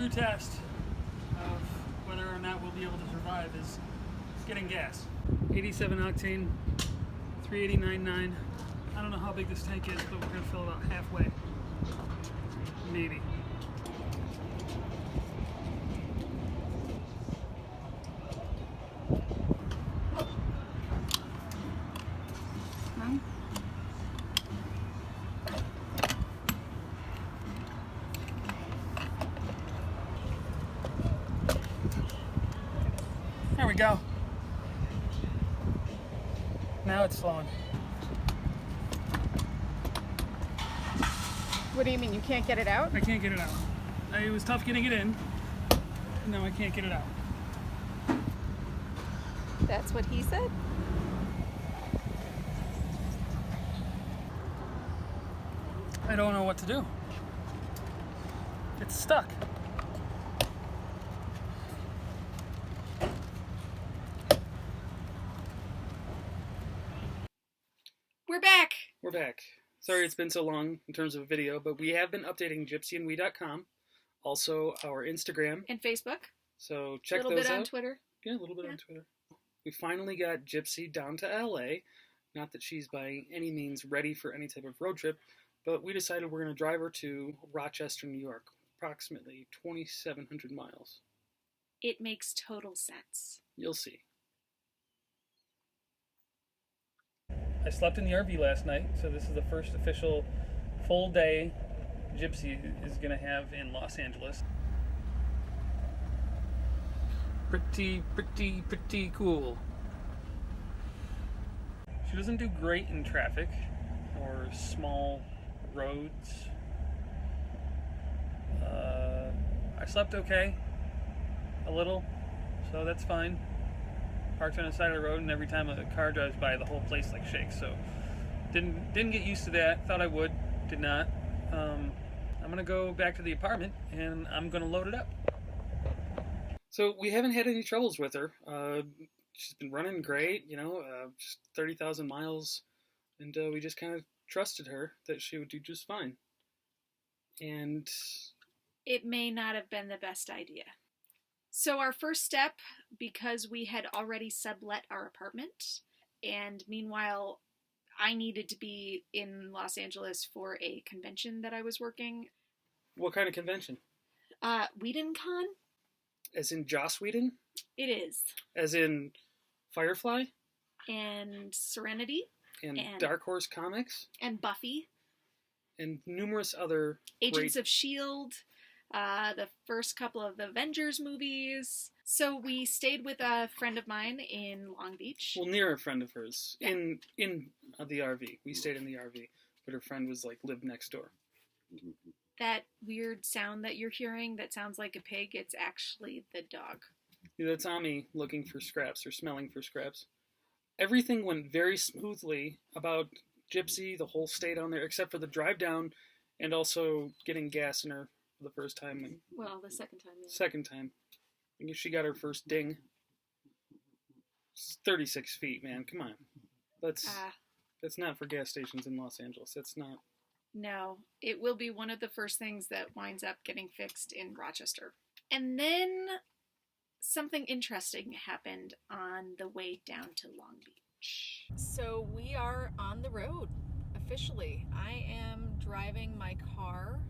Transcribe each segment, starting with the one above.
true test of whether or not we'll be able to survive is getting gas. 87 octane, 389.9. I don't know how big this tank is, but we're going to fill about halfway. Maybe. There we go. Now it's flowing. What do you mean, you can't get it out? I can't get it out. It was tough getting it in. No, I can't get it out. That's what he said? I don't know what to do. It's stuck. We're back! We're back. Sorry it's been so long in terms of video, but we have been updating gypsyandwe.com. Also our Instagram. And Facebook. So check those out. A little bit on Twitter. Yeah, a little bit on Twitter. We finally got Gypsy down to LA. Not that she's by any means ready for any type of road trip, but we decided we're going to drive her to Rochester, New York, approximately 2,700 miles. It makes total sense. You'll see. I slept in the RV last night, so this is the first official full day Gypsy is going to have in Los Angeles. Pretty cool. She doesn't do great in traffic or small roads. I slept okay, a little, so that's fine. Parked on the side of the road, and every time a car drives by, the whole place like shakes. So didn't get used to that. Thought I would, did not. I'm gonna go back to the apartment and I'm gonna load it up. So we haven't had any troubles with her. She's been running great, just 30,000 miles, and we just kind of trusted her that she would do just fine. And it may not have been the best idea. So our first step, because we had already sublet our apartment, and meanwhile I needed to be in Los Angeles for a convention that I was working. What kind of convention? WhedonCon. As in Joss Whedon? It is. As in Firefly? And Serenity. And Dark Horse Comics? And Buffy. And numerous other Agents of S.H.I.E.L.D., the first couple of the Avengers movies. So we stayed with a friend of mine in Long Beach. Well, near a friend of hers. Yeah. In the RV. We stayed in the RV. But her friend was lived next door. That weird sound that you're hearing that sounds like a pig, it's actually the dog. Yeah, that's Ami looking for scraps or smelling for scraps. Everything went very smoothly about Gypsy, the whole stay down there, except for the drive down and also getting gas in her for the first time. Well, the second time, yeah. Second time. I guess she got her first ding. It's 36 feet, man. Come on. That's not for gas stations in Los Angeles. That's not. No, it will be one of the first things that winds up getting fixed in Rochester. And then something interesting happened on the way down to Long Beach. So we are on the road, officially. I am driving my car.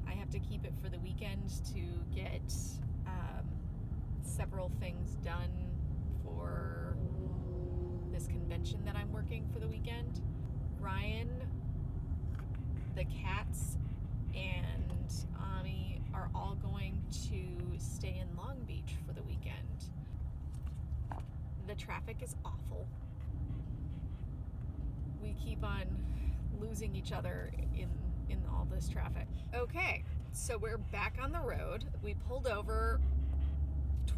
I have to keep it for the weekend to get several things done for this convention that I'm working for the weekend. Ryan, the cats, and Ami are all going to stay in Long Beach for the weekend. The traffic is awful. We keep on losing each other in all this traffic. Okay, so we're back on the road. We pulled over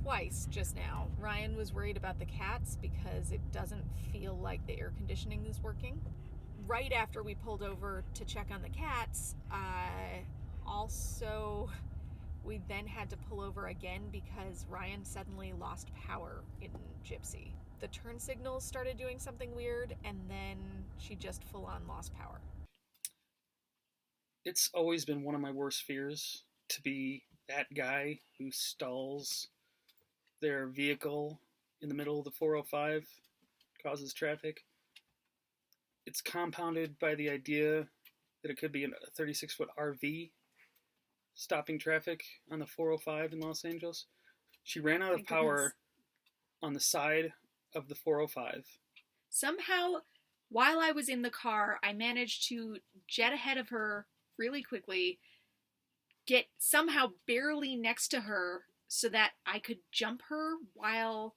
twice just now. Ryan was worried about the cats because it doesn't feel like the air conditioning is working. Right after we pulled over to check on the cats, we then had to pull over again because Ryan suddenly lost power in Gypsy. The turn signals started doing something weird, and then she just full on lost power. It's always been one of my worst fears to be that guy who stalls their vehicle in the middle of the 405 causes traffic. It's compounded by the idea that it could be a 36-foot RV stopping traffic on the 405 in Los Angeles. She ran out of power on the side of the 405. Somehow, while I was in the car, I managed to jet ahead of her really quickly, get somehow barely next to her so that I could jump her while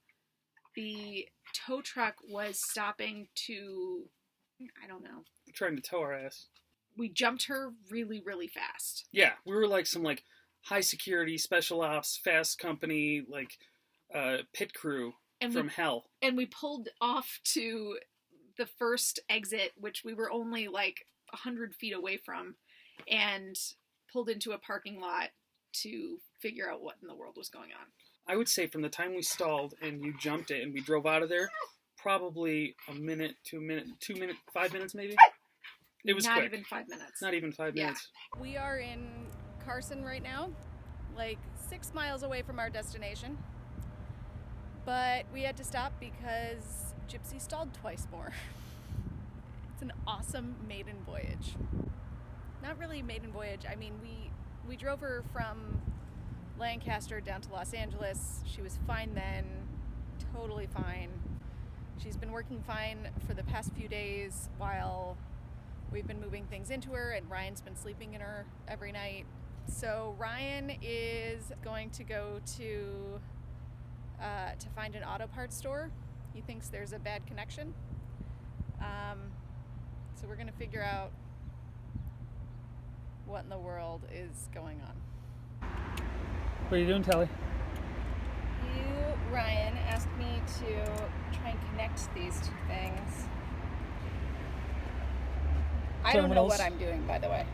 the tow truck was stopping to, I don't know. Trying to tow our ass. We jumped her really, really fast. Yeah, we were like some like high security, special ops, fast company, like pit crew from hell. And we pulled off to the first exit, which we were only like 100 feet away from, and pulled into a parking lot to figure out what in the world was going on. I would say from the time we stalled and you jumped it and we drove out of there, probably a minute, 2 minutes, 2 minutes, 5 minutes maybe. It was not quick. even 5 minutes. Not even 5 minutes. We are in Carson right now, like 6 miles away from our destination. But we had to stop because Gypsy stalled twice more. It's an awesome maiden voyage. Not really maiden voyage. I mean, we drove her from Lancaster down to Los Angeles. She was fine then, totally fine. She's been working fine for the past few days while we've been moving things into her, and Ryan's been sleeping in her every night. So Ryan is going to go to find an auto parts store. He thinks there's a bad connection. So we're going to figure out what in the world is going on. What are you doing, Tally? Ryan, asked me to try and connect these two things. I don't know what I'm doing, by the way.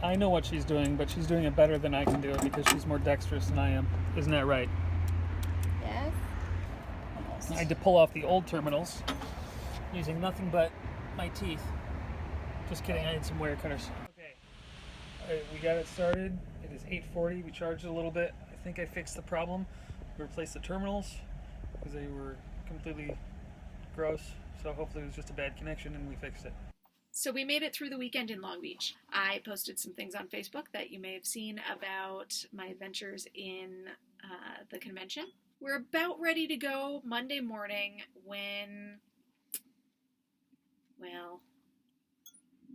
I know what she's doing, but she's doing it better than I can do it because she's more dexterous than I am. Isn't that right? Yes? Almost. I had to pull off the old terminals using nothing but my teeth. Just kidding, I had some wire cutters. Okay, we got it started. It is 8:40. We charged it a little bit. I think I fixed the problem. We replaced the terminals because they were completely gross. So hopefully it was just a bad connection and we fixed it. So we made it through the weekend in Long Beach. I posted some things on Facebook that you may have seen about my adventures in the convention. We're about ready to go Monday morning when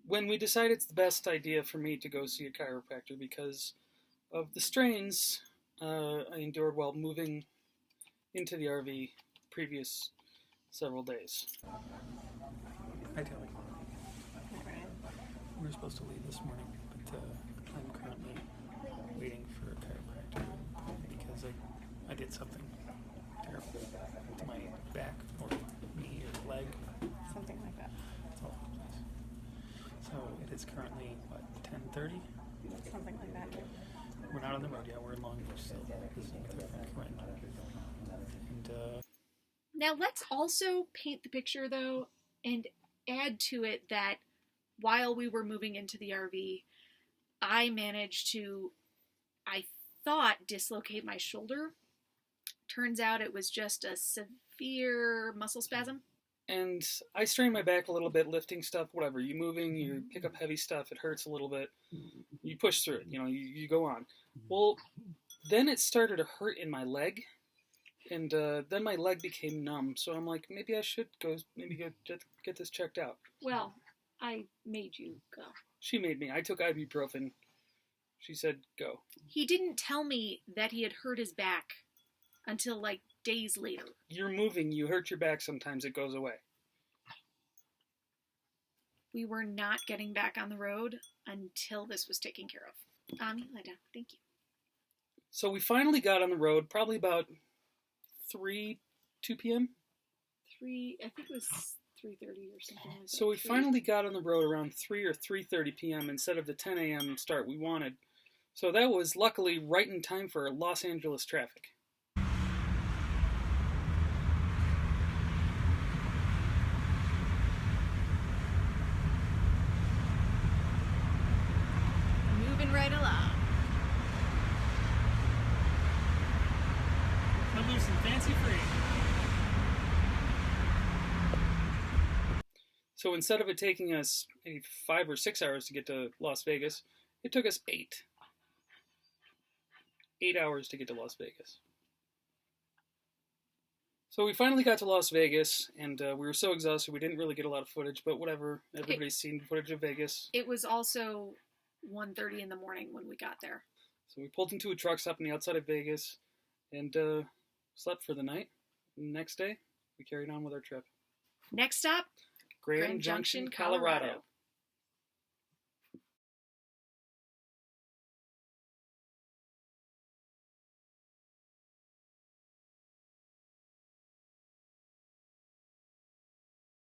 we decide it's the best idea for me to go see a chiropractor because of the strains I endured while moving into the RV previous several days. Hi, Tally. We were supposed to leave this morning, but I'm currently waiting for a chiropractor because I did something terrible to my back or knee or leg. Something like that. It's all over the place. So it is currently, 10:30? Something like that. We're not on the road yet. We're in Long Beach still. Visiting with our friend Corinne. And, Now let's also paint the picture, though, and add to it that while we were moving into the RV, I managed to, I thought, dislocate my shoulder. Turns out it was just a severe muscle spasm. And I strained my back a little bit, lifting stuff, whatever. You moving, you pick up heavy stuff, it hurts a little bit. You push through it, you go on. Well, then it started to hurt in my leg. And then my leg became numb. So I'm like, maybe I should go get this checked out. Well, I made you go. She made me. I took ibuprofen. She said, go. He didn't tell me that he had hurt his back until like days later. You're moving. You hurt your back. Sometimes it goes away. We were not getting back on the road until this was taken care of. Lie down. Thank you. So we finally got on the road, probably about 2 p.m. I think it was 3:30 or something like that. So we finally got on the road around 3 or 3:30 p.m. instead of the 10 a.m. start we wanted. So that was luckily right in time for Los Angeles traffic. Moving right along. loose and fancy free. So instead of it taking us maybe 5 or 6 hours to get to Las Vegas, it took us 8. 8 hours to get to Las Vegas. So we finally got to Las Vegas, and we were so exhausted we didn't really get a lot of footage, but whatever. Everybody's seen footage of Vegas. It was also 1:30 in the morning when we got there. So we pulled into a truck stop on the outside of Vegas and slept for the night. And the next day, we carried on with our trip. Next stop, Grand Junction, Colorado.